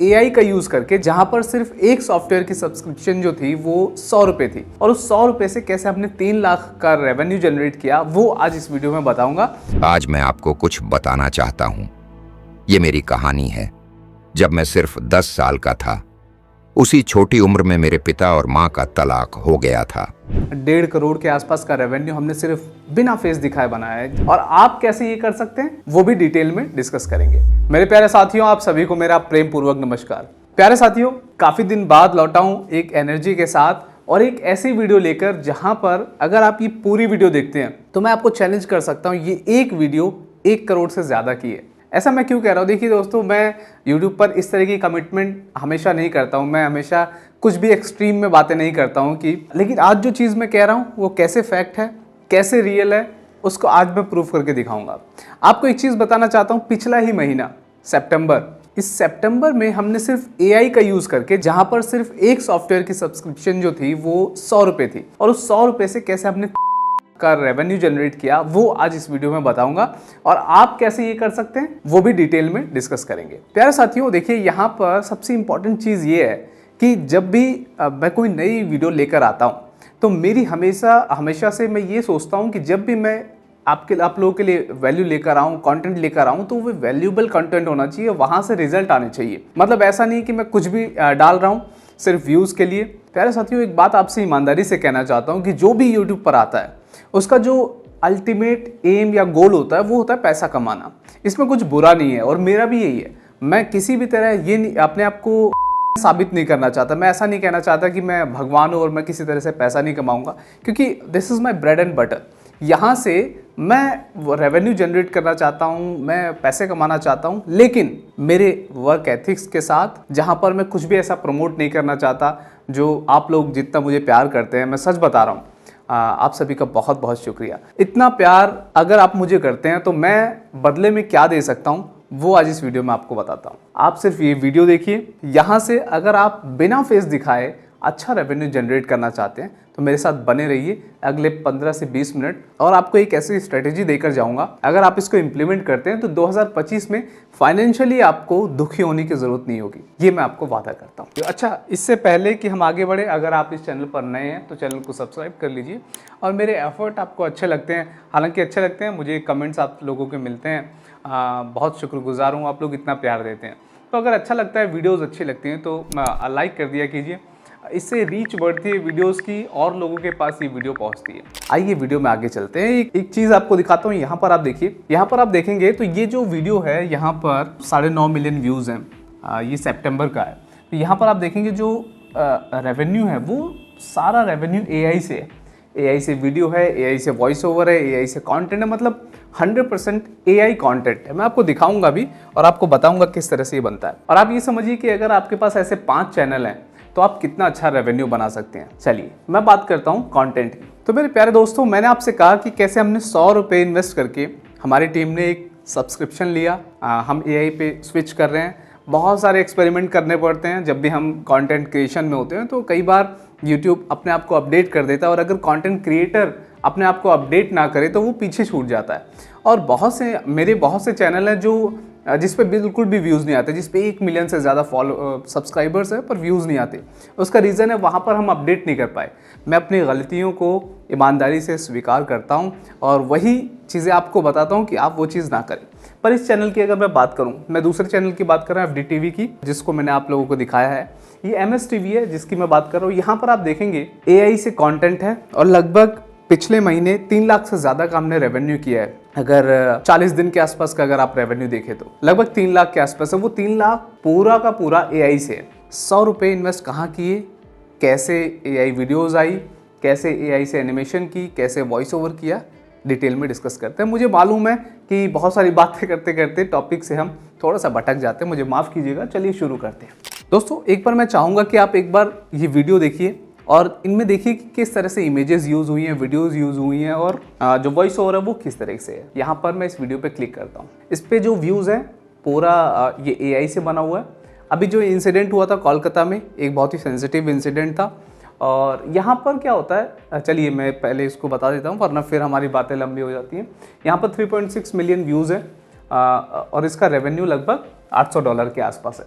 AI का use करके, जहां पर सिर्फ एक सॉफ्टवेयर की सब्सक्रिप्शन जो थी वो 100 रुपए थी, और उस 100 रुपए से कैसे आपने 3 लाख का रेवेन्यू जनरेट किया, वो आज इस वीडियो में बताऊंगा। आज मैं आपको कुछ बताना चाहता हूं। ये मेरी कहानी है। जब मैं सिर्फ 10 साल का था, उसी छोटी उम्र में मेरे पिता और माँ का तलाक हो गया था। 1.5 करोड़ के आसपास का रेवेन्यू हमने सिर्फ बिना फेस दिखाए बनाया है, और आप कैसे ये कर सकते हैं वो भी डिटेल में डिस्कस करेंगे। मेरे प्यारे साथियों, आप सभी को मेरा प्रेम पूर्वक नमस्कार। प्यारे साथियों, काफी दिन बाद लौटा हूं एक एनर्जी के साथ और एक ऐसी वीडियो लेकर जहां पर अगर आप ये पूरी वीडियो देखते हैं तो मैं आपको चैलेंज कर सकता हूं ये एक वीडियो 1 करोड़ से ज्यादा की है। ऐसा मैं क्यों कह रहा हूँ? देखिए दोस्तों, मैं YouTube पर इस तरह की कमिटमेंट हमेशा नहीं करता हूँ। मैं हमेशा कुछ भी एक्सट्रीम में बातें नहीं करता हूँ लेकिन आज जो चीज़ मैं कह रहा हूँ वो कैसे फैक्ट है, कैसे रियल है, उसको आज मैं प्रूफ करके दिखाऊंगा। आपको एक चीज़ बताना चाहता हूँ, पिछला ही महीना सितंबर, इस सितंबर में हमने सिर्फ AI का यूज़ करके, जहाँ पर सिर्फ एक सॉफ्टवेयर की सब्सक्रिप्शन जो थी वो 100 रुपये थी, और उस 100 रुपये से कैसे हमने का रेवेन्यू जनरेट किया, वो आज इस वीडियो में बताऊंगा। और आप कैसे ये कर सकते हैं वो भी डिटेल में डिस्कस करेंगे। प्यारे साथियों, देखिए यहाँ पर सबसे इंपॉर्टेंट चीज़ ये है कि जब भी मैं कोई नई वीडियो लेकर आता हूँ तो मेरी हमेशा से मैं ये सोचता हूँ कि जब भी मैं आप लोगों के लिए वैल्यू लेकर आऊँ, कंटेंट लेकर आऊँ, तो वो वैल्यूएबल कंटेंट होना चाहिए, वहाँ से रिजल्ट आने चाहिए। मतलब ऐसा नहीं कि मैं कुछ भी डाल रहा हूँ सिर्फ व्यूज़ के लिए। प्यारे साथियों, एक बात आपसे ईमानदारी से कहना चाहता हूँ कि जो भी यूट्यूब पर आता है उसका जो अल्टीमेट एम या गोल होता है वो होता है पैसा कमाना। इसमें कुछ बुरा नहीं है और मेरा भी यही है। मैं किसी भी तरह ये अपने आप को साबित नहीं करना चाहता। मैं ऐसा नहीं कहना चाहता कि मैं भगवान हूँ और मैं किसी तरह से पैसा नहीं कमाऊंगा, क्योंकि this is my bread and butter. यहाँ से मैं रेवेन्यू जनरेट करना चाहता हूँ, मैं पैसे कमाना चाहता हूँ, लेकिन मेरे वर्क एथिक्स के साथ, जहाँ पर मैं कुछ भी ऐसा प्रमोट नहीं करना चाहता जो आप लोग जितना मुझे प्यार करते हैं। मैं सच बता रहा हूँ, आप सभी का बहुत बहुत शुक्रिया। इतना प्यार अगर आप मुझे करते हैं तो मैं बदले में क्या दे सकता हूँ वो आज इस वीडियो में आपको बताता हूँ। आप सिर्फ ये वीडियो देखिए। यहाँ से अगर आप बिना फेस दिखाए अच्छा रेवेन्यू जनरेट करना चाहते हैं तो मेरे साथ बने रहिए अगले 15 से 20 मिनट, और आपको एक ऐसी स्ट्रेटेजी देकर जाऊंगा। अगर आप इसको इम्प्लीमेंट करते हैं तो 2025 में फाइनेंशियली आपको दुखी होने की जरूरत नहीं होगी, ये मैं आपको वादा करता हूँ। अच्छा, इससे पहले कि हम आगे बढ़े, अगर आप इस चैनल पर नए हैं तो चैनल को सब्सक्राइब कर लीजिए। और मेरे एफर्ट आपको अच्छे लगते हैं, हालांकि अच्छे लगते हैं, मुझे कमेंट्स आप लोगों के मिलते हैं, बहुत शुक्रगुजार हूँ, आप लोग इतना प्यार देते हैं। तो अगर अच्छा लगता है, वीडियोज़ अच्छी लगती हैं तो लाइक कर दिया कीजिए। इससे रीच बढ़ती है वीडियोस की और लोगों के पास ये वीडियो पहुंचती है। आइए वीडियो में आगे चलते हैं। एक चीज़ आपको दिखाता हूँ। यहाँ पर आप देखिए, यहाँ पर आप देखेंगे तो ये जो वीडियो है यहाँ पर 9.5 मिलियन व्यूज़ हैं। ये सितंबर का है। तो यहाँ पर आप देखेंगे जो रेवेन्यू है वो सारा रेवेन्यू AI से है। AI से वीडियो है, AI से वॉइस ओवर है, AI से कंटेंट है, मतलब 100% AI कंटेंट है। मैं आपको दिखाऊंगा भी और आपको बताऊंगा किस तरह से ये बनता है। और आप ये समझिए कि अगर आपके पास ऐसे 5 चैनल हैं तो आप कितना अच्छा रेवेन्यू बना सकते हैं। चलिए मैं बात करता हूँ कंटेंट की। तो मेरे प्यारे दोस्तों, मैंने आपसे कहा कि कैसे हमने 100 रुपये इन्वेस्ट करके हमारी टीम ने एक सब्सक्रिप्शन लिया। हम AI पे स्विच कर रहे हैं। बहुत सारे एक्सपेरिमेंट करने पड़ते हैं जब भी हम कंटेंट क्रिएशन में होते हैं, तो कई बार यूट्यूब अपने आप को अपडेट कर देता है, और अगर कंटेंट क्रिएटर अपने आप को अपडेट ना करे तो वो पीछे छूट जाता है। और मेरे बहुत से चैनल हैं जो जिस पे बिल्कुल भी व्यूज़ नहीं आते, जिस पे 1 मिलियन से ज़्यादा सब्सक्राइबर्स है पर व्यूज़ नहीं आते। उसका रीज़न है वहाँ पर हम अपडेट नहीं कर पाए। मैं अपनी गलतियों को ईमानदारी से स्वीकार करता हूँ और वही चीज़ें आपको बताता हूँ कि आप वो चीज़ ना करें। पर इस चैनल की अगर मैं बात करूँ, मैं दूसरे चैनल की बात कर रहा हूँ, FD TV की, जिसको मैंने आप लोगों को दिखाया है। ये MS TV है जिसकी मैं बात कर रहा हूँ। यहाँ पर आप देखेंगे AI से कॉन्टेंट है और लगभग पिछले महीने 3 लाख से ज़्यादा का हमने रेवेन्यू किया है। अगर 40 दिन के आसपास का अगर आप रेवेन्यू देखें तो लगभग 3 लाख के आसपास है। वो 3 लाख पूरा का पूरा AI से है। 100 रुपये इन्वेस्ट कहाँ किए, कैसे AI वीडियोज़ आई, कैसे AI से एनिमेशन की, कैसे वॉइस ओवर किया, डिटेल में डिस्कस करते हैं। मुझे मालूम है कि बहुत सारी बातें करते करते टॉपिक से हम थोड़ा सा भटक जाते हैं, मुझे माफ़ कीजिएगा। चलिए शुरू करते हैं। दोस्तों, एक बार मैं चाहूँगा कि आप एक बार ये वीडियो देखिए और इनमें देखिए कि किस तरह से इमेजेस यूज़ हुई हैं, वीडियोस यूज़ हुई हैं, और जो वॉइस ओवर है वो किस तरह से है। यहाँ पर मैं इस वीडियो पे क्लिक करता हूँ। इस पे जो व्यूज़ है पूरा ये AI से बना हुआ है। अभी जो इंसिडेंट हुआ था कोलकाता में, एक बहुत ही सेंसिटिव इंसिडेंट था, और यहाँ पर क्या होता है, चलिए मैं पहले इसको बता देता हूँ वरना फिर हमारी बातें लंबी हो जाती हैं। यहाँ पर 3.6 मिलियन व्यूज़ है और इसका रेवेन्यू लगभग $800 के आसपास है।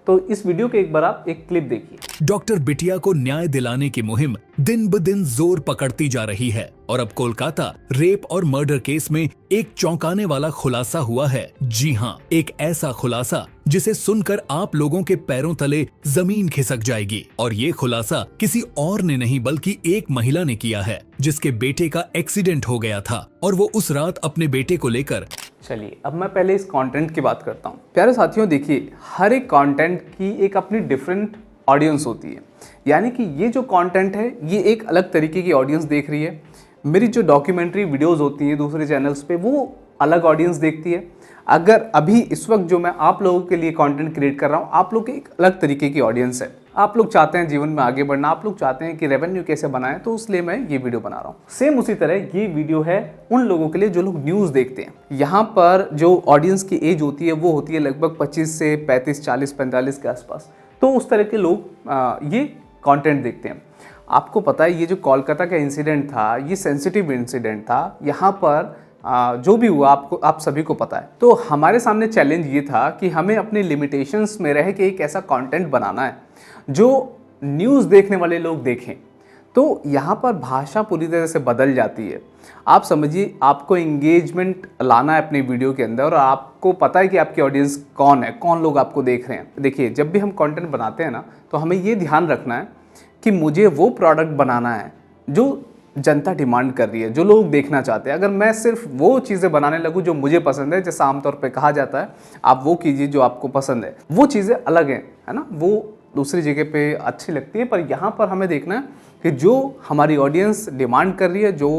तो इस वीडियो के एक बार आप एक क्लिप देखिए। डॉक्टर बिटिया को न्याय दिलाने की मुहिम दिन ब दिन जोर पकड़ती जा रही है और अब कोलकाता रेप और मर्डर केस में एक चौंकाने वाला खुलासा हुआ है। जी हाँ, एक ऐसा खुलासा जिसे सुनकर आप लोगों के पैरों तले जमीन खिसक जाएगी। और ये खुलासा किसी और ने नहीं बल्कि एक महिला ने किया है जिसके बेटे का एक्सीडेंट हो गया था और वो उस रात अपने बेटे को लेकर। चलिए अब मैं पहले इस कंटेंट की बात करता हूँ। प्यारे साथियों, देखिए हर एक कंटेंट की एक अपनी डिफरेंट ऑडियंस होती है, यानी कि ये जो कंटेंट है ये एक अलग तरीके की ऑडियंस देख रही है। मेरी जो डॉक्यूमेंट्री वीडियोस होती हैं दूसरे चैनल्स पे वो अलग ऑडियंस देखती है। अगर अभी इस वक्त जो मैं आप लोगों के लिए कंटेंट क्रिएट कर रहा हूँ, आप लोग की एक अलग तरीके की ऑडियंस है। आप लोग चाहते हैं जीवन में आगे बढ़ना, आप लोग चाहते हैं कि रेवेन्यू कैसे बनाएं, तो इसलिए मैं ये वीडियो बना रहा हूँ। सेम उसी तरह ये वीडियो है उन लोगों के लिए जो लोग न्यूज़ देखते हैं। यहाँ पर जो ऑडियंस की एज होती है वो होती है लगभग 25 से 35, 40, 45 के आसपास। तो उस तरह के लोग ये कंटेंट देखते हैं। आपको पता है ये जो कोलकाता का इंसिडेंट था, ये सेंसिटिव इंसिडेंट था। यहाँ पर जो भी हुआ आपको, आप सभी को पता है। तो हमारे सामने चैलेंज ये था कि हमें अपने लिमिटेशंस में रह के एक ऐसा कंटेंट बनाना है जो न्यूज़ देखने वाले लोग देखें। तो यहाँ पर भाषा पूरी तरह से बदल जाती है। आप समझिए, आपको एंगेजमेंट लाना है अपनी वीडियो के अंदर और आपको पता है कि आपकी ऑडियंस कौन है, कौन लोग आपको देख रहे हैं। देखिए, जब भी हम कंटेंट बनाते हैं ना, तो हमें ये ध्यान रखना है कि मुझे वो प्रोडक्ट बनाना है जो जनता डिमांड कर रही है, जो लोग देखना चाहते हैं। अगर मैं सिर्फ वो चीज़ें बनाने लगूँ जो मुझे पसंद है, जैसा आमतौर पे कहा जाता है आप वो कीजिए जो आपको पसंद है, वो चीज़ें अलग हैं, है ना, वो दूसरी जगह पे अच्छी लगती है। पर यहाँ पर हमें देखना है कि जो हमारी ऑडियंस डिमांड कर रही है, जो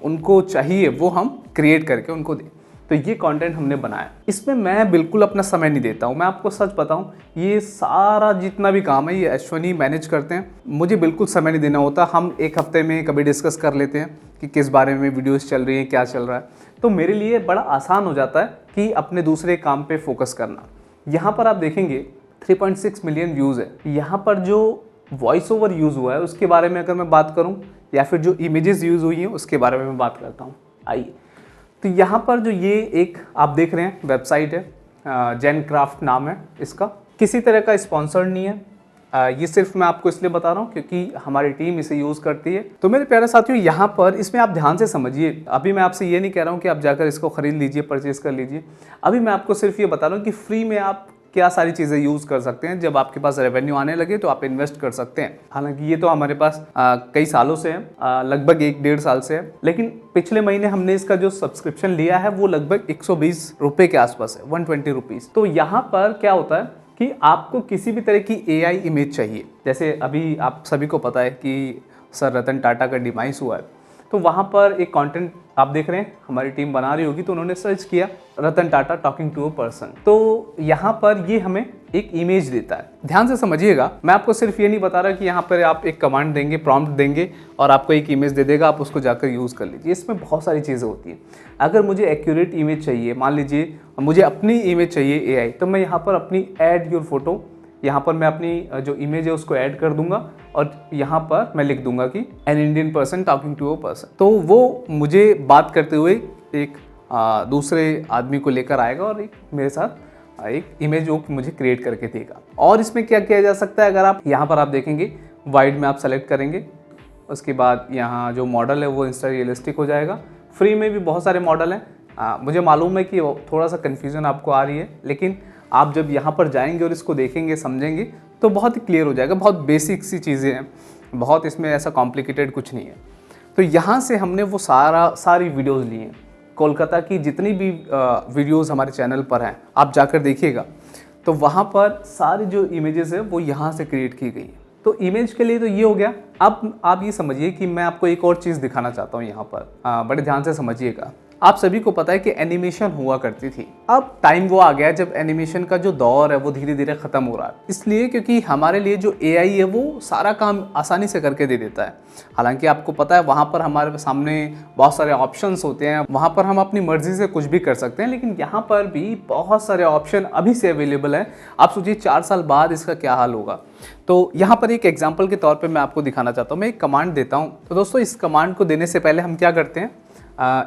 उनको चाहिए, वो हम क्रिएट करके उनको दें। तो ये कंटेंट हमने बनाया। इसमें मैं बिल्कुल अपना समय नहीं देता हूँ। मैं आपको सच बताऊँ, ये सारा जितना भी काम है ये अश्वनी मैनेज करते हैं। मुझे बिल्कुल समय नहीं देना होता। हम एक हफ्ते में कभी डिस्कस कर लेते हैं कि किस बारे में वीडियोस चल रही हैं, क्या चल रहा है। तो मेरे लिए बड़ा आसान हो जाता है कि अपने दूसरे काम पे फोकस करना। यहाँ पर आप देखेंगे 3.6 मिलियन व्यूज़ है। यहाँ पर जो वॉइस ओवर यूज़ हुआ है उसके बारे में अगर मैं बात करूँ, या फिर जो इमेजेस यूज़ हुई हैं उसके बारे में मैं बात करता हूँ। आइए, तो यहाँ पर जो ये एक आप देख रहे हैं वेबसाइट है, जेनक्राफ्ट नाम है इसका। किसी तरह का स्पॉन्सर नहीं है, ये सिर्फ मैं आपको इसलिए बता रहा हूँ क्योंकि हमारी टीम इसे यूज़ करती है। तो मेरे प्यारे साथियों, यहाँ पर इसमें आप ध्यान से समझिए। अभी मैं आपसे ये नहीं कह रहा हूँ कि आप जाकर इसको ख़रीद लीजिए, परचेज़ कर लीजिए। अभी मैं आपको सिर्फ ये बता रहा हूँ कि फ्री में आप क्या सारी चीज़ें यूज़ कर सकते हैं। जब आपके पास रेवेन्यू आने लगे तो आप इन्वेस्ट कर सकते हैं। हालांकि ये तो हमारे पास कई सालों से है, लगभग 1-1.5 साल से है। लेकिन पिछले महीने हमने इसका जो सब्सक्रिप्शन लिया है वो लगभग 120 रुपये के आसपास है, 120 रुपीज़। तो यहाँ पर क्या होता है कि आपको किसी भी तरह की AI इमेज चाहिए। जैसे अभी आप सभी को पता है कि सर रतन टाटा का डिमाइस हुआ है, तो वहाँ पर एक कंटेंट आप देख रहे हैं हमारी टीम बना रही होगी। तो उन्होंने सर्च किया Ratan Tata talking to a person. तो यहाँ पर ये हमें एक इमेज देता है। ध्यान से समझिएगा, मैं आपको सिर्फ ये नहीं बता रहा कि यहाँ पर आप एक कमांड देंगे, प्रॉम्प्ट देंगे और आपको एक इमेज दे देगा, आप उसको जाकर यूज़ कर लीजिए। इसमें बहुत सारी चीज़ें होती हैं। अगर मुझे एक्यूरेट इमेज चाहिए, मान लीजिए मुझे अपनी इमेज चाहिए AI, तो मैं यहाँ पर अपनी ऐड योर फोटो, यहाँ पर मैं अपनी जो इमेज है उसको ऐड कर दूंगा और यहाँ पर मैं लिख दूंगा कि an Indian person talking to a person. तो वो मुझे बात करते हुए एक दूसरे आदमी को लेकर आएगा और एक मेरे साथ एक इमेज वो मुझे क्रिएट करके देगा। और इसमें क्या किया जा सकता है, अगर आप यहाँ पर आप देखेंगे वाइड में आप सेलेक्ट करेंगे, उसके बाद यहाँ जो मॉडल है वो इंस्टा रियलिस्टिक हो जाएगा। फ्री में भी बहुत सारे मॉडल हैं। मुझे मालूम है कि थोड़ा सा कन्फ्यूज़न आपको आ रही है, लेकिन आप जब यहाँ पर जाएंगे और इसको देखेंगे, समझेंगे, तो बहुत ही क्लियर हो जाएगा। बहुत बेसिक सी चीज़ें हैं, बहुत इसमें ऐसा कॉम्प्लिकेटेड कुछ नहीं है। तो यहाँ से हमने वो सारी वीडियोस ली हैं। कोलकाता की जितनी भी वीडियोस हमारे चैनल पर हैं, आप जाकर देखिएगा, तो वहाँ पर सारी जो इमेजेस है वो यहाँ से क्रिएट की गई है। तो इमेज के लिए तो ये हो गया। अब आप ये समझिए कि मैं आपको एक और चीज़ दिखाना चाहता हूँ यहाँ पर। बड़े ध्यान से समझिएगा। आप सभी को पता है कि एनिमेशन हुआ करती थी। अब टाइम वो आ गया जब एनिमेशन का जो दौर है वो धीरे धीरे ख़त्म हो रहा है। इसलिए क्योंकि हमारे लिए जो AI है वो सारा काम आसानी से करके दे देता है। हालांकि आपको पता है वहाँ पर हमारे सामने बहुत सारे ऑप्शंस होते हैं, वहाँ पर हम अपनी मर्ज़ी से कुछ भी कर सकते हैं। लेकिन यहाँ पर भी बहुत सारे ऑप्शन अभी से अवेलेबल हैं। आप सोचिए 4 साल बाद इसका क्या हाल होगा। तो यहाँ पर एक एग्जाम्पल के तौर पर मैं आपको दिखाना चाहता हूँ। मैं एक कमांड देता हूँ। तो दोस्तों, इस कमांड को देने से पहले हम क्या करते हैं,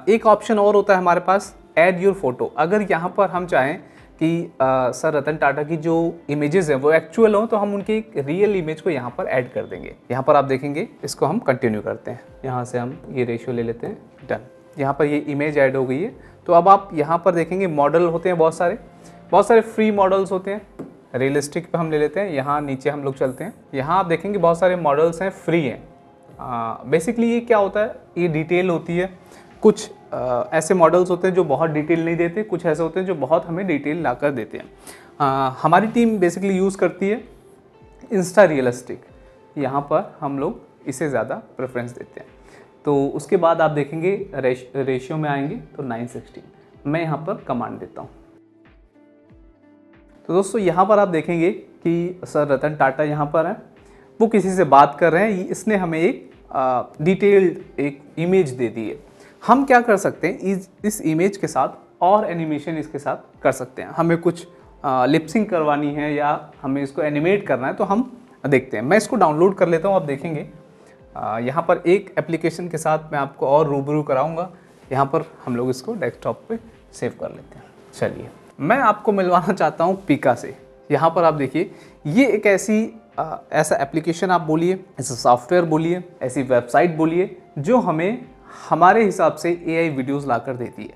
एक ऑप्शन और होता है हमारे पास, ऐड योर फोटो। अगर यहाँ पर हम चाहें कि सर रतन टाटा की जो इमेजेस है वो एक्चुअल हो, तो हम उनकी एक रियल इमेज को यहाँ पर ऐड कर देंगे। यहाँ पर आप देखेंगे, इसको हम कंटिन्यू करते हैं। यहाँ से हम ये रेशियो ले लेते हैं, डन। यहाँ पर ये इमेज ऐड हो गई है। तो अब आप यहाँ पर देखेंगे मॉडल होते हैं बहुत सारे फ्री मॉडल्स होते हैं। रियलिस्टिक पे हम ले लेते हैं, यहाँ नीचे हम लोग चलते हैं। यहाँ आप देखेंगे बहुत सारे मॉडल्स हैं, फ्री हैं। बेसिकली ये क्या होता है, ये डिटेल होती है। कुछ ऐसे मॉडल्स होते हैं जो बहुत डिटेल नहीं देते, कुछ ऐसे होते हैं जो बहुत हमें डिटेल ला कर देते हैं। हमारी टीम बेसिकली यूज़ करती है इंस्टा रियलिस्टिक। यहाँ पर हम लोग इसे ज़्यादा प्रेफरेंस देते हैं। तो उसके बाद आप देखेंगे रेशियो में आएंगे तो 9:16। मैं यहाँ पर कमांड देता हूँ। तो दोस्तों यहाँ पर आप देखेंगे कि सर रतन टाटा यहाँ पर है, वो किसी से बात कर रहे हैं। इसने हमें एक डिटेल्ड एक इमेज दे दी है। हम क्या कर सकते हैं, इस इमेज के साथ और एनिमेशन इसके साथ कर सकते हैं। हमें कुछ लिपसिंग करवानी है या हमें इसको एनिमेट करना है तो हम देखते हैं। मैं इसको डाउनलोड कर लेता हूँ। आप देखेंगे यहाँ पर एक एप्लीकेशन के साथ मैं आपको और रूबरू कराऊंगा। यहाँ पर हम लोग इसको डेस्कटॉप पे सेव कर लेते हैं। चलिए, मैं आपको मिलवाना चाहता हूँ पीका से। यहाँ पर आप देखिए, ये एक ऐसा एप्लीकेशन आप बोलिए, ऐसा सॉफ्टवेयर बोलिए, ऐसी वेबसाइट बोलिए जो हमें हमारे हिसाब से AI वीडियोस लाकर देती है।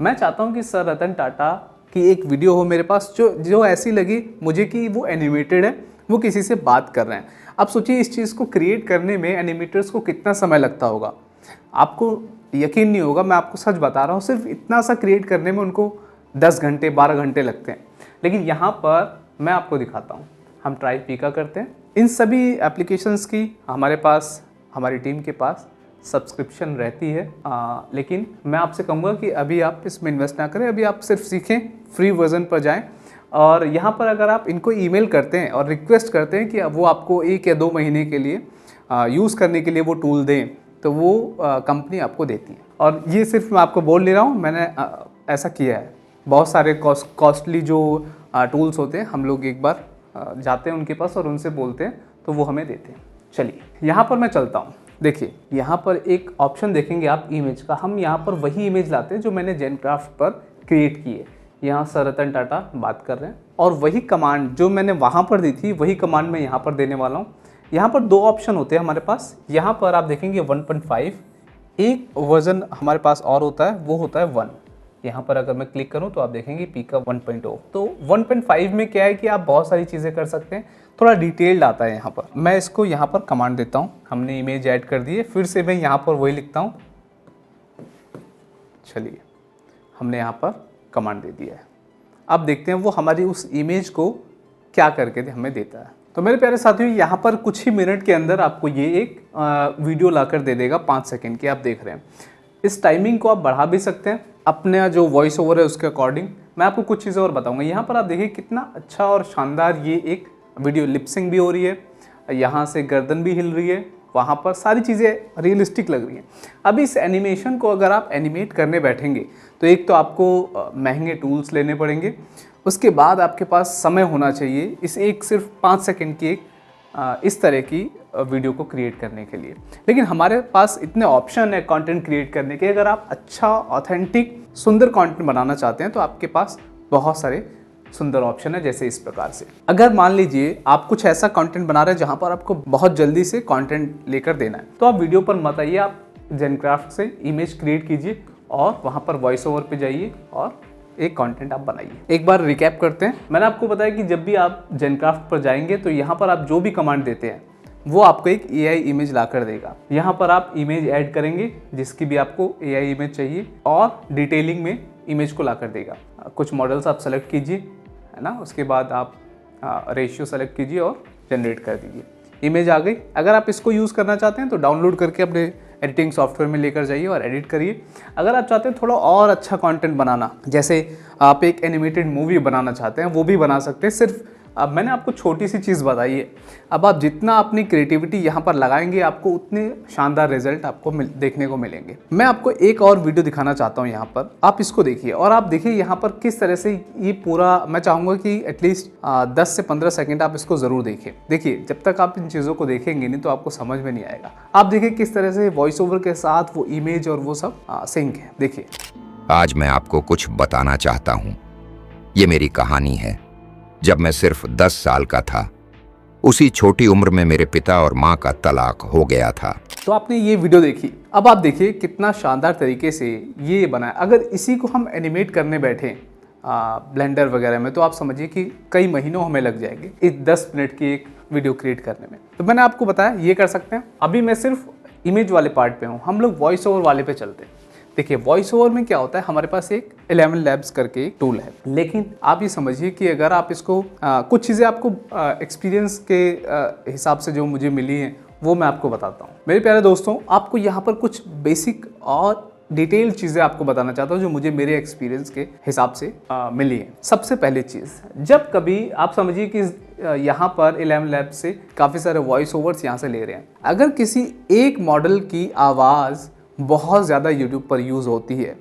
मैं चाहता हूँ कि सर रतन टाटा की एक वीडियो हो मेरे पास जो ऐसी लगी मुझे कि वो एनिमेटेड है, वो किसी से बात कर रहे हैं। अब सोचिए इस चीज़ को क्रिएट करने में एनिमेटर्स को कितना समय लगता होगा। आपको यकीन नहीं होगा, मैं आपको सच बता रहा हूँ, सिर्फ इतना सा क्रिएट करने में उनको 10 घंटे 12 घंटे लगते हैं। लेकिन यहाँ पर मैं आपको दिखाता हूँ। हम ट्राई पीका करते हैं। इन सभी एप्लीकेशंस की हमारी टीम के पास सब्सक्रिप्शन रहती है, लेकिन मैं आपसे कहूँगा कि अभी आप इसमें इन्वेस्ट ना करें। अभी आप सिर्फ सीखें, फ्री वर्जन पर जाएं। और यहाँ पर अगर आप इनको ईमेल करते हैं और रिक्वेस्ट करते हैं कि वो आपको 1 या 2 महीने के लिए यूज़ करने के लिए वो टूल दें, तो वो कंपनी आपको देती है। और ये सिर्फ मैं आपको बोल ले रहा हूँ, मैंने ऐसा किया है। बहुत सारे कॉस्टली जो टूल्स होते हैं, हम लोग एक बार जाते हैं उनके पास और उनसे बोलते हैं तो वो हमें देते हैं। चलिए, यहाँ पर मैं चलता हूँ। देखिए, यहाँ पर एक ऑप्शन देखेंगे आप इमेज का। हम यहाँ पर वही इमेज लाते हैं जो मैंने जेनक्राफ्ट पर क्रिएट की है। यहाँ सर रतन टाटा बात कर रहे हैं और वही कमांड जो मैंने वहाँ पर दी थी, वही कमांड मैं यहाँ पर देने वाला हूँ। यहाँ पर 2 ऑप्शन होते हैं हमारे पास। यहाँ पर आप देखेंगे 1.5, एक वर्जन हमारे पास और होता है, वो होता है 1। यहाँ पर अगर मैं क्लिक करूँ तो आप देखेंगे पीका 1.0। तो 1.5 में क्या है कि आप बहुत सारी चीज़ें कर सकते हैं, थोड़ा डिटेल्ड आता है। यहाँ पर मैं इसको यहाँ पर कमांड देता हूँ। हमने इमेज ऐड कर दी है, फिर से मैं यहाँ पर वही लिखता हूँ। चलिए, हमने यहाँ पर कमांड दे दिया है। अब देखते हैं वो हमारी उस इमेज को क्या करके हमें देता है। तो मेरे प्यारे साथियों, यहाँ पर कुछ ही मिनट के अंदर आपको ये एक वीडियो लाकर दे देगा 5 सेकंड की। आप देख रहे हैं, इस टाइमिंग को आप बढ़ा भी सकते हैं अपने जो वॉइस ओवर है उसके अकॉर्डिंग। मैं आपको कुछ चीज़ें और बताऊंगा। यहाँ पर आप देखिए कितना अच्छा और शानदार ये एक वीडियो लिपसिंग भी हो रही है, यहाँ से गर्दन भी हिल रही है, वहाँ पर सारी चीज़ें रियलिस्टिक लग रही हैं। अब इस एनिमेशन को अगर आप एनिमेट करने बैठेंगे तो एक तो आपको महंगे टूल्स लेने पड़ेंगे, उसके बाद आपके पास समय होना चाहिए इस एक सिर्फ 5 सेकंड की इस तरह की वीडियो को क्रिएट करने के लिए। लेकिन हमारे पास इतने ऑप्शन है कंटेंट क्रिएट करने के। अगर आप अच्छा ऑथेंटिक सुंदर कंटेंट बनाना चाहते हैं तो आपके पास बहुत सारे सुंदर ऑप्शन है, जैसे इस प्रकार से। अगर मान लीजिए आप कुछ ऐसा कंटेंट बना रहे हैं जहां पर आपको बहुत जल्दी से कंटेंट लेकर देना है, तो आप वीडियो पर मत आइए, आप जेनक्राफ्ट से इमेज क्रिएट कीजिए और वहां पर वॉइस ओवर पे जाइए और एक कंटेंट आप बनाइए। एक बार रिकैप करते हैं। मैंने आपको बताया कि जब भी आप जेनक्राफ्ट पर जाएंगे तो यहाँ पर आप जो भी कमांड देते हैं वो आपको एक AI इमेज ला कर देगा। यहाँ पर आप इमेज ऐड करेंगे जिसकी भी आपको AI इमेज चाहिए और डिटेलिंग में इमेज को ला कर देगा। कुछ मॉडल्स आप सेलेक्ट कीजिए, है ना, उसके बाद आप रेशियो सेलेक्ट कीजिए और जनरेट कर दीजिए। इमेज आ गई। अगर आप इसको यूज़ करना चाहते हैं तो डाउनलोड करके अपने एडिटिंग सॉफ्टवेयर में लेकर जाइए और एडिट करिए। अगर आप चाहते हैं थोड़ा और अच्छा कंटेंट बनाना, जैसे आप एक एनिमेटेड मूवी बनाना चाहते हैं, वो भी बना सकते हैं। सिर्फ अब मैंने आपको छोटी सी चीज़ बताई है। अब आप जितना अपनी क्रिएटिविटी यहाँ पर लगाएंगे आपको उतने शानदार रिजल्ट आपको देखने को मिलेंगे। मैं आपको एक और वीडियो दिखाना चाहता हूँ यहाँ पर, आप इसको देखिए और आप देखिए यहाँ पर किस तरह से ये पूरा, मैं चाहूँगा कि एटलीस्ट 10 से 15 सेकंड आप इसको ज़रूर देखिए। देखिए, जब तक आप इन चीज़ों को देखेंगे नहीं तो आपको समझ में नहीं आएगा। आप देखिए किस तरह से वॉइस ओवर के साथ वो इमेज और वो सब सिंक है। देखिए, आज मैं आपको कुछ बताना चाहता हूँ। ये मेरी कहानी है। जब मैं सिर्फ 10 साल का था, उसी छोटी उम्र में मेरे पिता और माँ का तलाक हो गया था। तो आपने ये वीडियो देखी, अब आप देखिए कितना शानदार तरीके से ये बना है। अगर इसी को हम एनिमेट करने बैठे ब्लेंडर वगैरह में, तो आप समझिए कि कई महीनों हमें लग जाएंगे इस 10 मिनट की एक वीडियो क्रिएट करने में। तो मैंने आपको बताया ये कर सकते हैं। अभी मैं सिर्फ इमेज वाले पार्ट पे हूँ, हम लोग वॉइस ओवर वाले पे चलते हैं। देखिए वॉइस ओवर में क्या होता है, हमारे पास एक 11 लैब्स करके एक टूल है, लेकिन आप ये समझिए कि अगर आप इसको कुछ चीज़ें आपको एक्सपीरियंस के हिसाब से जो मुझे मिली हैं वो मैं आपको बताता हूँ। मेरे प्यारे दोस्तों, आपको यहाँ पर कुछ बेसिक और डिटेल चीज़ें आपको बताना चाहता हूँ जो मुझे मेरे एक्सपीरियंस के हिसाब से मिली है। सबसे पहली चीज़, जब कभी आप समझिए कि यहाँ पर 11 लैब से काफ़ी सारे वॉइस ओवर्स यहाँ से ले रहे हैं, अगर किसी एक मॉडल की आवाज़ बहुत ज़्यादा YouTube पर यूज़ होती है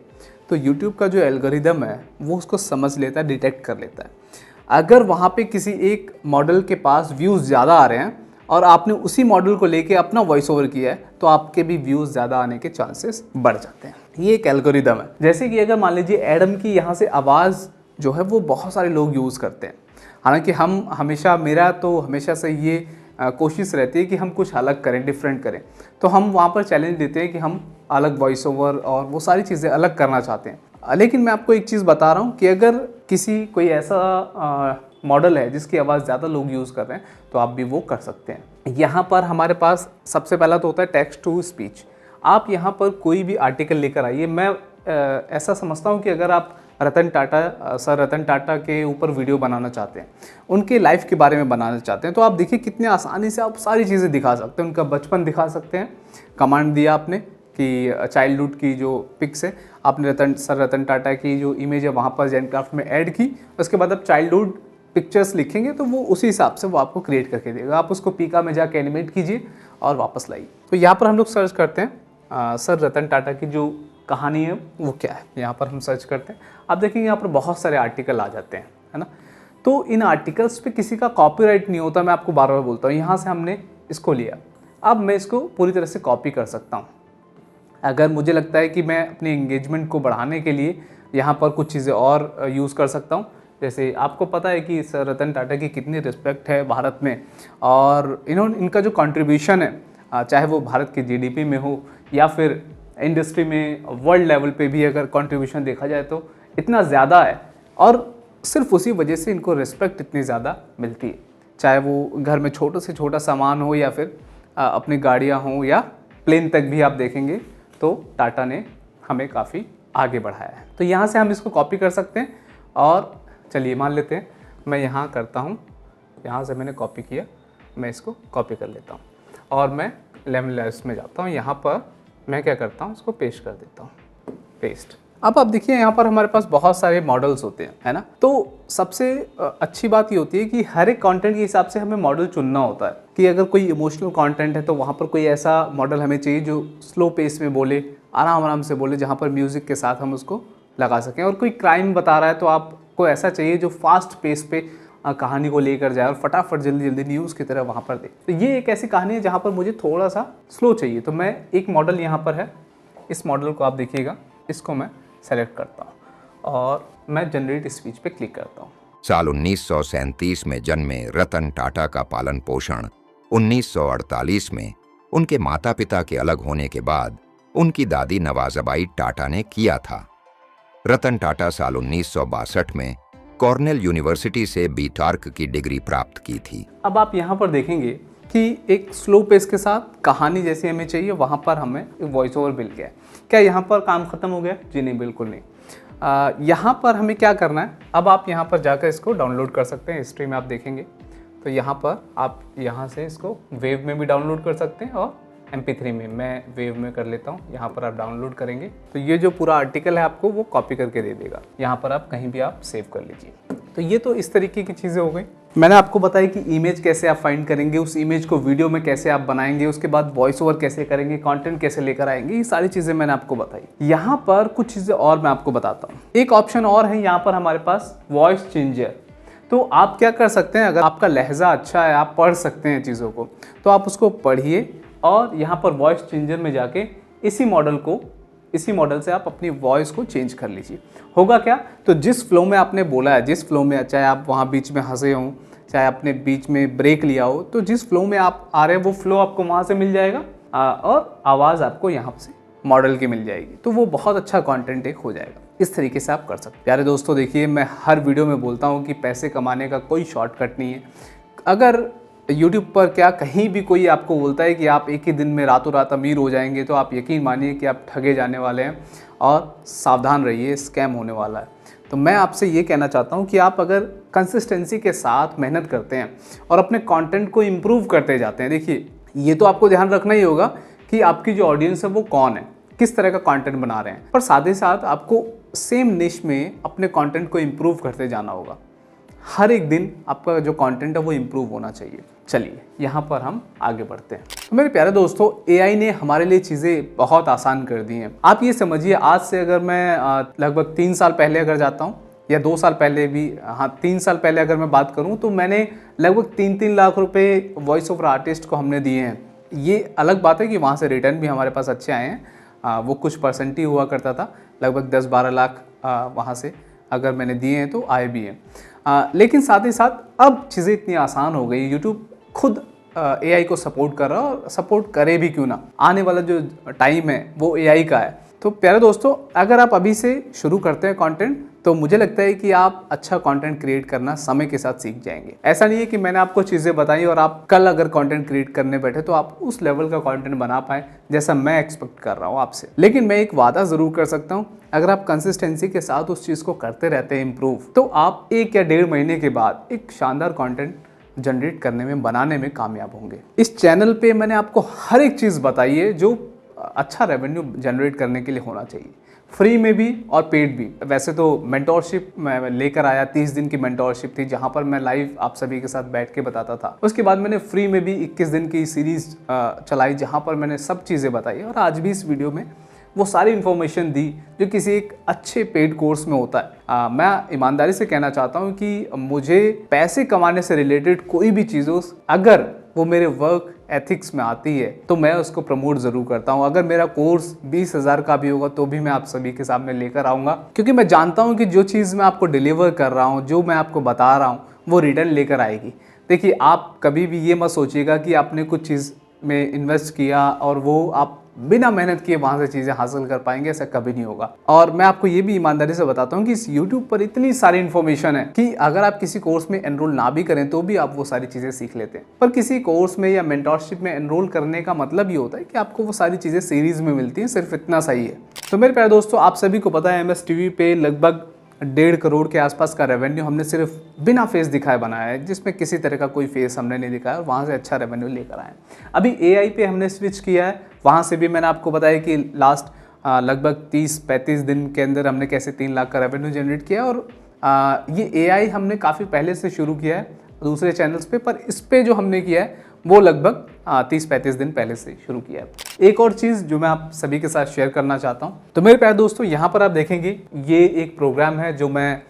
तो YouTube का जो एल्गोरिदम है वो उसको समझ लेता है, डिटेक्ट कर लेता है। अगर वहाँ पे किसी एक मॉडल के पास व्यूज़ ज़्यादा आ रहे हैं और आपने उसी मॉडल को लेके अपना वॉइस ओवर किया है तो आपके भी व्यूज़ ज़्यादा आने के चांसेस बढ़ जाते हैं। ये एक एल्गोरिदम है। जैसे कि अगर मान लीजिए एडम की यहाँ से आवाज़ जो है वो बहुत सारे लोग यूज़ करते हैं, हालांकि हम हमेशा, मेरा तो हमेशा से ये कोशिश रहती है कि हम कुछ अलग करें, डिफरेंट करें, तो हम वहाँ पर चैलेंज देते हैं कि हम अलग वॉइस ओवर और वो सारी चीज़ें अलग करना चाहते हैं। लेकिन मैं आपको एक चीज़ बता रहा हूँ कि अगर कोई ऐसा मॉडल है जिसकी आवाज़ ज़्यादा लोग यूज़ कर रहे हैं तो आप भी वो कर सकते हैं। यहाँ पर हमारे पास सबसे पहला तो होता है टेक्स्ट टू स्पीच। आप यहाँ पर कोई भी आर्टिकल लेकर आइए। मैं ऐसा समझता हूँ कि अगर आप सर रतन टाटा के ऊपर वीडियो बनाना चाहते हैं, उनके लाइफ के बारे में बनाना चाहते हैं, तो आप देखिए कितने आसानी से आप सारी चीज़ें दिखा सकते हैं। उनका बचपन दिखा सकते हैं। कमांड दिया आपने कि चाइल्डहुड की जो पिक्स है आपने सर रतन टाटा की जो इमेज है वहाँ पर जेनक्राफ्ट में ऐड की, उसके बाद आप चाइल्डहुड पिक्चर्स लिखेंगे तो वो उसी हिसाब से वो आपको क्रिएट करके देगा। आप उसको पीका में जाके एनिमेट कीजिए और वापस लाइए। तो यहाँ पर हम लोग सर्च करते हैं सर रतन टाटा की जो कहानी है वो क्या है, यहाँ पर हम सर्च करते हैं। आप देखेंगे यहाँ पर बहुत सारे आर्टिकल आ जाते हैं, है ना। तो इन आर्टिकल्स पे किसी का कॉपीराइट नहीं होता, मैं आपको बार बार बोलता हूँ। यहाँ से हमने इसको लिया, अब मैं इसको पूरी तरह से कॉपी कर सकता हूँ। अगर मुझे लगता है कि मैं अपने एंगेजमेंट को बढ़ाने के लिए यहाँ पर कुछ चीज़ें और यूज़ कर सकता हूँ। जैसे आपको पता है कि सर रतन टाटा की कितनी रिस्पेक्ट है भारत में, और इनका जो कंट्रीब्यूशन है, चाहे वो भारत की जीडीपी में हो या फिर इंडस्ट्री में, वर्ल्ड लेवल पे भी अगर कंट्रीब्यूशन देखा जाए तो इतना ज़्यादा है, और सिर्फ उसी वजह से इनको रिस्पेक्ट इतनी ज़्यादा मिलती है। चाहे वो घर में छोटे से छोटा सामान हो या फिर अपनी गाड़ियाँ हों या प्लेन तक भी आप देखेंगे तो टाटा ने हमें काफ़ी आगे बढ़ाया है। तो यहाँ से हम इसको कॉपी कर सकते हैं। और चलिए मान लेते हैं मैं यहाँ करता हूँ, यहाँ से मैंने कॉपी किया, मैं इसको कॉपी कर लेता हूँ और मैं 11 लैब्स में जाता हूँ। यहाँ पर मैं क्या करता हूँ, उसको पेस्ट कर देता हूँ, पेस्ट। अब आप देखिए यहाँ पर हमारे पास बहुत सारे मॉडल्स होते हैं, है ना। तो सबसे अच्छी बात ये होती है कि हर एक कंटेंट के हिसाब से हमें मॉडल चुनना होता है कि अगर कोई इमोशनल कंटेंट है तो वहाँ पर कोई ऐसा मॉडल हमें चाहिए जो स्लो पेस में बोले, आराम आराम से बोले, जहाँ पर म्यूज़िक के साथ हम उसको लगा सकें। और कोई क्राइम बता रहा है तो आपको ऐसा चाहिए जो फास्ट पेस पे कहानी को लेकर जाए और फटाफट जल्दी जल्दी न्यूज़ की तरह वहाँ पर दे। तो ये एक ऐसी कहानी है जहाँ पर मुझे थोड़ा सा स्लो चाहिए। तो मैं एक मॉडल यहाँ पर है, इस मॉडल को आप देखिएगा, इसको मैं सेलेक्ट करता हूँ और मैं जनरेट स्पीच पे क्लिक करता हूँ। साल 1937 में जन्मे रतन टाटा का पालन पोषण 1948 में उनके माता पिता के अलग होने के बाद उनकी दादी नवाज़बाई टाटा ने किया था। रतन टाटा साल 1962 में कॉर्नेल यूनिवर्सिटी से बी.टार्क की डिग्री प्राप्त की थी। अब आप यहाँ पर देखेंगे कि एक स्लो पेस के साथ कहानी जैसी हमें चाहिए, वहाँ पर हमें एक वॉइस ओवर मिल गया। क्या यहाँ पर काम खत्म हो गया? जी नहीं, बिल्कुल नहीं। यहाँ पर हमें क्या करना है, अब आप यहाँ पर जाकर इसको डाउनलोड कर सकते हैं। हिस्ट्री में आप देखेंगे तो यहाँ पर आप यहाँ से इसको वेव में भी डाउनलोड कर सकते हैं और MP3 में, मैं वेव में कर लेता हूँ। यहाँ पर आप डाउनलोड करेंगे तो ये जो पूरा आर्टिकल है आपको वो कॉपी करके दे देगा। यहाँ पर आप कहीं भी आप सेव कर लीजिए। तो ये तो इस तरीके की चीज़ें हो गई। मैंने आपको बताया कि इमेज कैसे आप फाइंड करेंगे, उस इमेज को वीडियो में कैसे आप बनाएंगे, उसके बाद वॉइस ओवर कैसे करेंगे, कंटेंट कैसे लेकर आएंगे, ये सारी चीज़ें मैंने आपको बताई। यहाँ पर कुछ चीज़ें और मैं आपको बताता हूँ। एक ऑप्शन और है यहाँ पर हमारे पास, वॉइस चेंजर। तो आप क्या कर सकते हैं, अगर आपका लहजा अच्छा है, आप पढ़ सकते हैं चीज़ों को, तो आप उसको पढ़िए और यहाँ पर वॉइस चेंजर में जाके इसी मॉडल को इसी मॉडल से आप अपनी वॉइस को चेंज कर लीजिए। होगा क्या, तो जिस फ्लो में आपने बोला है, जिस फ्लो में, चाहे आप वहाँ बीच में हंसे हों, चाहे आपने बीच में ब्रेक लिया हो, तो जिस फ्लो में आप आ रहे हैं वो फ्लो आपको वहाँ से मिल जाएगा और आवाज़ आपको यहाँ से मॉडल की मिल जाएगी। तो वो बहुत अच्छा कंटेंट एक हो जाएगा। इस तरीके से आप कर सकते हैं। प्यारे दोस्तों, देखिए मैं हर वीडियो में बोलता हूँ कि पैसे कमाने का कोई शॉर्टकट नहीं है। अगर YouTube पर क्या कहीं भी कोई आपको बोलता है कि आप एक ही दिन में रातों रात अमीर हो जाएंगे, तो आप यकीन मानिए कि आप ठगे जाने वाले हैं और सावधान रहिए, स्कैम होने वाला है। तो मैं आपसे ये कहना चाहता हूँ कि आप अगर कंसिस्टेंसी के साथ मेहनत करते हैं और अपने कंटेंट को इम्प्रूव करते जाते हैं, देखिए ये तो आपको ध्यान रखना ही होगा कि आपकी जो ऑडियंस है वो कौन है, किस तरह का कंटेंट बना रहे हैं, पर साथ ही साथ आपको सेम निश में अपने कंटेंट को इम्प्रूव करते जाना होगा। हर एक दिन आपका जो कंटेंट है वो इम्प्रूव होना चाहिए। चलिए यहाँ पर हम आगे बढ़ते हैं। तो मेरे प्यारे दोस्तों, AI ने हमारे लिए चीज़ें बहुत आसान कर दी हैं। आप ये समझिए, आज से अगर मैं लगभग 3 साल पहले अगर जाता हूँ, या 2 साल पहले भी, हाँ 3 साल पहले अगर मैं बात करूँ, तो मैंने लगभग 3-3 लाख रुपए वॉइस ओवर आर्टिस्ट को हमने दिए हैं। ये अलग बात है कि वहाँ से रिटर्न भी हमारे पास अच्छे आए हैं। वो कुछ परसेंट ही हुआ करता था, लगभग 10-12 लाख वहाँ से अगर मैंने दिए हैं तो आए भी हैं। लेकिन साथ ही साथ अब चीज़ें इतनी आसान हो गई, यूट्यूब खुद AI को सपोर्ट कर रहा है, और सपोर्ट करे भी क्यों ना, आने वाला जो टाइम है वो AI का है। तो प्यारे दोस्तों, अगर आप अभी से शुरू करते हैं कंटेंट, तो मुझे लगता है कि आप अच्छा कंटेंट क्रिएट करना समय के साथ सीख जाएंगे। ऐसा नहीं है कि मैंने आपको चीज़ें बताई और आप कल अगर कंटेंट क्रिएट करने बैठे तो आप उस लेवल का कंटेंट बना पाए जैसा मैं एक्सपेक्ट कर रहा हूँ आपसे। लेकिन मैं एक वादा ज़रूर कर सकता हूँ, अगर आप कंसिस्टेंसी के साथ उस चीज़ को करते रहते हैं इम्प्रूव, तो आप 1 या 1.5 महीने के बाद एक शानदार कंटेंट जनरेट करने में, बनाने में कामयाब होंगे। इस चैनल पे मैंने आपको हर एक चीज़ बताई है जो अच्छा रेवेन्यू जनरेट करने के लिए होना चाहिए, फ्री में भी और पेड भी। वैसे तो मेंटोरशिप मैं लेकर आया, 30 दिन की मेंटोरशिप थी जहां पर मैं लाइव आप सभी के साथ बैठ के बताता था। उसके बाद मैंने फ्री में भी 21 दिन की सीरीज चलाई जहां पर मैंने सब चीज़ें बताई, और आज भी इस वीडियो में वो सारी इन्फॉर्मेशन दी जो किसी एक अच्छे पेड कोर्स में होता है। मैं ईमानदारी से कहना चाहता हूँ कि मुझे पैसे कमाने से रिलेटेड कोई भी चीज़ों, अगर वो मेरे वर्क एथिक्स में आती है तो मैं उसको प्रमोट ज़रूर करता हूँ। अगर मेरा कोर्स 20,000 का भी होगा तो भी मैं आप सभी के सामने लेकर आऊँगा, क्योंकि मैं जानता हूँ कि जो चीज़ मैं आपको डिलीवर कर रहा हूँ, जो मैं आपको बता रहा हूँ, वो रिटर्न लेकर आएगी। देखिए, आप कभी भी ये मत सोचिएगा कि आपने कुछ चीज़ में इन्वेस्ट किया और वो आप बिना मेहनत किए वहाँ से चीज़ें हासिल कर पाएंगे, ऐसा कभी नहीं होगा। और मैं आपको ये भी ईमानदारी से बताता हूँ कि इस YouTube पर इतनी सारी इन्फॉर्मेशन है कि अगर आप किसी कोर्स में एनरोल ना भी करें तो भी आप वो सारी चीज़ें सीख लेते हैं। पर किसी कोर्स में या मेंटोरशिप में एनरोल करने का मतलब ये होता है कि आपको वो सारी चीज़ें सीरीज़ में मिलती हैं, सिर्फ इतना सही है। तो मेरे प्यारे दोस्तों, आप सभी को पता है MS TV पे लगभग 1.5 करोड़ के आसपास का रेवेन्यू हमने सिर्फ बिना फेस दिखाए बनाया है, जिसमें किसी तरह का कोई फेस हमने नहीं दिखाया, और वहाँ से अच्छा रेवेन्यू लेकर आए। अभी AI पे हमने स्विच किया है, वहाँ से भी मैंने आपको बताया कि लास्ट लगभग 30-35 दिन के अंदर हमने कैसे 3 लाख का रेवेन्यू जनरेट किया। और ये AI हमने काफ़ी पहले से शुरू किया है दूसरे चैनल्स पे, पर इस पे जो हमने किया है वो लगभग 30-35 दिन पहले से शुरू किया है। एक और चीज़ जो मैं आप सभी के साथ शेयर करना चाहता हूँ, तो मेरे प्यारे दोस्तों, यहाँ पर आप देखेंगे ये एक प्रोग्राम है जो मैं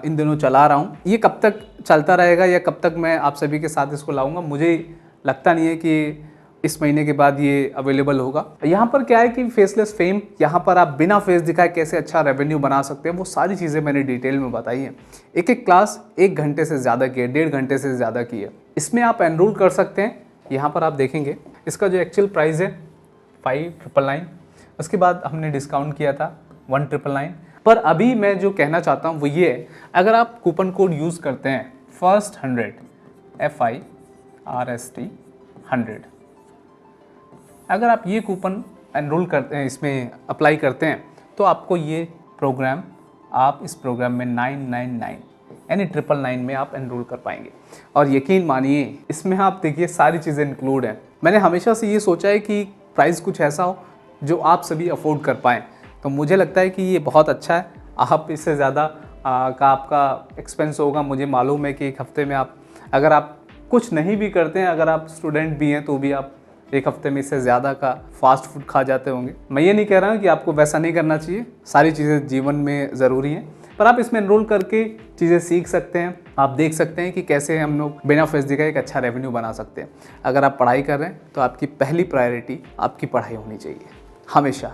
इन दिनों चला रहा हूँ। ये कब तक चलता रहेगा या कब तक मैं आप सभी के साथ इसको लाऊंगा, मुझे लगता नहीं है कि इस महीने के बाद ये अवेलेबल होगा। यहाँ पर क्या है कि फेसलेस फेम, यहाँ पर आप बिना फेस दिखाए कैसे अच्छा रेवेन्यू बना सकते हैं, वो सारी चीज़ें मैंने डिटेल में बताई है। एक क्लास 1 घंटे से ज़्यादा की है, 1.5 घंटे से ज़्यादा की है। इसमें आप एनरोल कर सकते हैं। यहाँ पर आप देखेंगे इसका जो एक्चुअल प्राइस है 5,999, उसके बाद हमने डिस्काउंट किया था 1,999। पर अभी मैं जो कहना चाहता हूँ वो ये है, अगर आप कूपन कोड यूज़ करते हैं फर्स्ट 100 FIRST 100, अगर आप ये कूपन एनरोल करते हैं, इसमें अप्लाई करते हैं, तो आपको ये प्रोग्राम, आप इस प्रोग्राम में 999 यानी 999 में आप एनरोल कर पाएंगे। और यकीन मानिए, इसमें आप देखिए सारी चीज़ें इंक्लूड हैं। मैंने हमेशा से ये सोचा है कि प्राइस कुछ ऐसा हो जो आप सभी अफोर्ड कर पाएँ, तो मुझे लगता है कि ये बहुत अच्छा है। आप इससे ज़्यादा का आपका एक्सपेंस होगा, मुझे मालूम है कि 1 हफ्ते में आप, अगर आप कुछ नहीं भी करते हैं, अगर आप स्टूडेंट भी हैं तो भी आप 1 हफ्ते में इससे ज़्यादा का फास्ट फूड खा जाते होंगे। मैं ये नहीं कह रहा हूँ कि आपको वैसा नहीं करना चाहिए, सारी चीज़ें जीवन में ज़रूरी हैं, पर आप इसमें एनरोल करके चीज़ें सीख सकते हैं। आप देख सकते हैं कि कैसे हम लोग बिना फेस दिखाए एक अच्छा रेवेन्यू बना सकते हैं। अगर आप पढ़ाई कर रहे हैं तो आपकी पहली प्रायोरिटी आपकी पढ़ाई होनी चाहिए, हमेशा।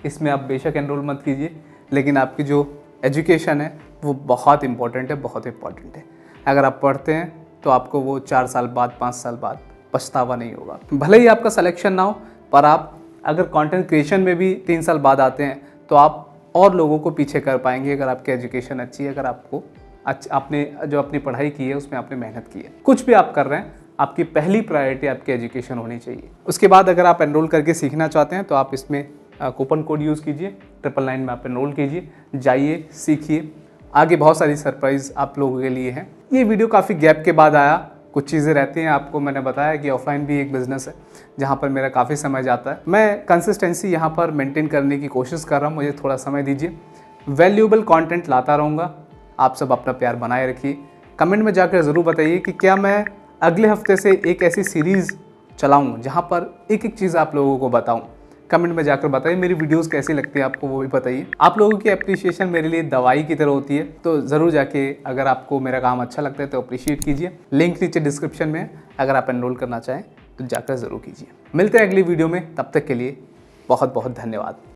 इसमें आप बेशक एनरोल मत कीजिए, लेकिन आपकी जो एजुकेशन है वो बहुत इंपॉर्टेंट है, बहुत इंपॉर्टेंट है। अगर आप पढ़ते हैं तो आपको वो 4 साल बाद, 5 साल बाद पछतावा नहीं होगा। भले ही आपका सिलेक्शन ना हो, पर आप अगर कंटेंट क्रिएशन में भी 3 साल बाद आते हैं तो आप और लोगों को पीछे कर पाएंगे, अगर आपकी एजुकेशन अच्छी है, अगर आपको आपने जो अपनी पढ़ाई की है उसमें आपने मेहनत की है। कुछ भी आप कर रहे हैं, आपकी पहली प्रायोरिटी आपकी एजुकेशन होनी चाहिए। उसके बाद अगर आप एनरोल करके सीखना चाहते हैं तो आप इसमें कूपन कोड यूज़ कीजिए, 999 में आप एनरोल कीजिए, जाइए, सीखिए। आगे बहुत सारी सरप्राइज़ आप लोगों के लिए हैं। ये वीडियो काफ़ी गैप के बाद आया, कुछ चीज़ें रहती हैं। आपको मैंने बताया कि ऑफलाइन भी एक बिज़नेस है जहाँ पर मेरा काफ़ी समय जाता है। मैं कंसिस्टेंसी यहाँ पर मेंटेन करने की कोशिश कर रहा हूँ, मुझे थोड़ा समय दीजिए। वैल्यूएबल कंटेंट लाता रहूँगा। आप सब अपना प्यार बनाए रखिए। कमेंट में जाकर ज़रूर बताइए कि क्या मैं अगले हफ्ते से एक ऐसी सीरीज़ चलाऊँ जहाँ पर एक एक चीज़ आप लोगों को बताऊँ। कमेंट में जाकर बताइए मेरी वीडियोस कैसी लगती है आपको, वो भी बताइए। आप लोगों की अप्रिशिएशन मेरे लिए दवाई की तरह होती है, तो ज़रूर जाके अगर आपको मेरा काम अच्छा लगता है तो अप्रिशिएट कीजिए। लिंक नीचे डिस्क्रिप्शन में है, अगर आप एनरोल करना चाहें तो जाकर ज़रूर कीजिए। मिलते हैं अगली वीडियो में, तब तक के लिए बहुत बहुत धन्यवाद।